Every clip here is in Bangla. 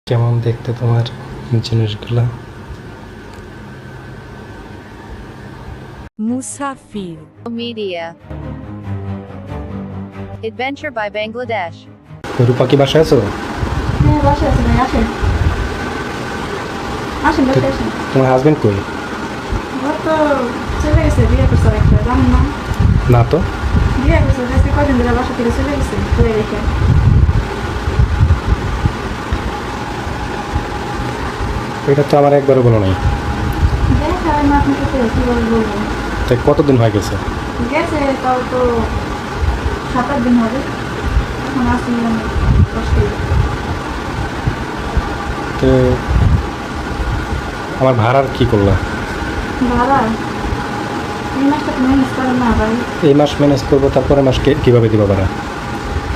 কেমন দেখতে তোমার জিনিসগুলা? Musafir. Media. Adventure by Bangladesh. রূপা কি বাসায় আছো? হ্যাঁ বাসায় আছি ভাই, আসেন আসেন বাসায় আসেন। তোমার হাজবেন্ড কই? ওর তো চলে গেছে, বিয়ে করছে একটা, জানেন না? না তো। বিয়ে করছে, আজকে কদিন ধরে বাসা থেকে চলে গেছে ঘুরে রেখে। এটা তো আমার একবারও বলো নাই। দেখা হয় না আপনাকে, কীভাবে বলবো। তাই কতদিন হয়ে গেছে? গেছে তাও তো 7-8 দিন হবে, এখন আসি আমি কষ্টে। তো আমার ভাড়ার কি করলা? ভাড়া এই মাসটা তো ম্যানেজ করেন না ভাই। এই মাস ম্যানেজ করবো, তারপরে মাসকে কিভাবে দিব ভাড়া?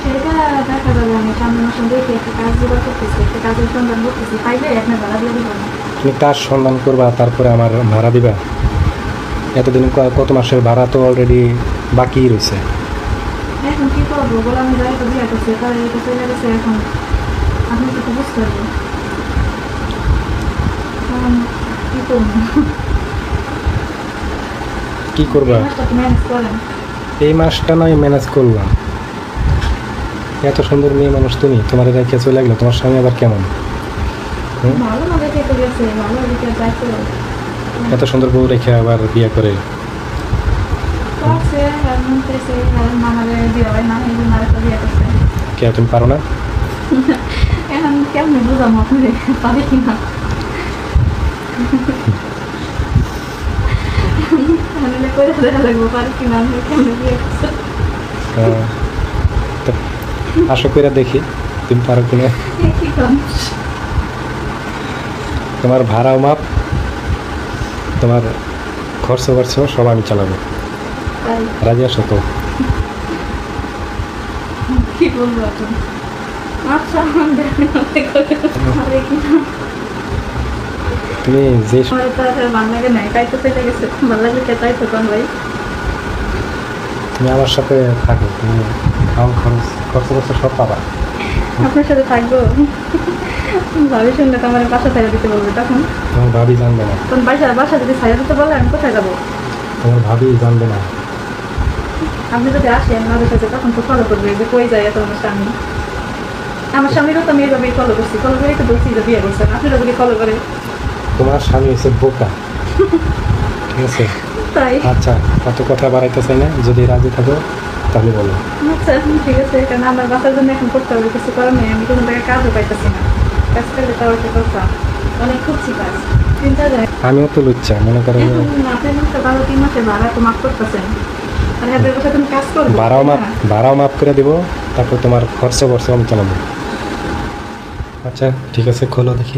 সেটা দেখা যাবে, আমি সামনের মাসে দেখি একটা কাজ জোগাড় করতেছি, একটা কাজের সন্ধান করতেছি, পাইলে আপনার ভাড়া দিয়ে দেবো। তুমি কাজ সন্ধান করবা, তারপরে আমার ভাড়া দিবা? এতদিন কত মাসের ভাড়া তো অলরেডি বাকি রয়েছে। এখন কী করবো বলে, আমি যাই তো বিয়ে করছি, তাহলে এটা চলে গেছে। এখন আপনি তো বুঝতে পারবেন এখন কী করবো। কি করবা? মাসটা তো ম্যানেজ করেন। এই মাসটা নয় ম্যানেজ করলাম, এত সুন্দর মেয়ে মানুষ তুমি, তোমার রেখে চলে গেলো। তোমার স্বামী আবার কেমন? ভালো না দেখে তো গেছে, ভালো দেখে যাইতে এত সুন্দর বউ রেখে আবার বিয়ে করে? করছে, আর মনতেছে, আর মামারে বিয়ে হয় না, এই জন্য আরেকটা বিয়ে করছে। কে তুমি পারো না? এখন কেমনি বুঝাম আপনাদের, পারি কি না? আমি করে দেখা লাগবো, পারি কি না, আমি কেমনি বিয়ে করছে। তো আশা করে দেখি তুমি পারো কিনা। কি কম তোমার ভাড়াও মাপ, তোমার খরচ বার্চ সব আমি চালাবো। তাই রাজি আসো তো? কি বলবো এখন? আচ্ছা তুমি যে আমার তো আর ভালো লাগে নাই, তাই তো পেতে গেছে, ভালো লাগলে কে তাই তো কম ভাই। তুমি আমার সাথে থাকো, তুমি আমার খরচ বার্চ সব পাবা। আপনার সাথে থাকবো, ভাবি শুনলে তো আমার বাসা ছাড়া দিতে বলবে, তখন তোমার ভাবি জানবে না। তখন বাসা যদি ছাড়া দিতে বলে আমি কোথায় যাবো? তোমার ভাবি জানবে না। আপনি যদি আসেন আমাদের সাথে, তখন তো ফলো করবে যে কই যায় এত আমার স্বামী। আমার স্বামীরও তো আমি এইভাবেই ফলো করছি, ফলো করে তো বলছি যে বিয়ে করছেন, আপনারা যদি ফলো করে। তোমার স্বামী হচ্ছে বোকা, ঠিক আছে? তাই আচ্ছা, অত কথা বাড়াইতে চাই না, যদি রাজি থাকো তাহলে বলো। আচ্ছা ঠিক আছে, কারণ আমার বাসার জন্য এখন করতে হবে, কিছু করার নেই, আমি কোনো জায়গায় কাজও পাইতেছি না। কাজ করলে তাও একটা কথা, অনেক খুঁজছি কাজ, চিন্তা যায়। আমিও তো লুচ্ছা, মনে করো এখন আপনি তো 12-3 মাসে ভাড়া তো মাফ করতেছেন, আর হাতের বসে তুমি কাজ করবো, ভাড়াও মাফ করে দিব, তারপর তোমার খরচ বর্ষ আমি চালাবো। আচ্ছা ঠিক আছে, খোলো দেখি।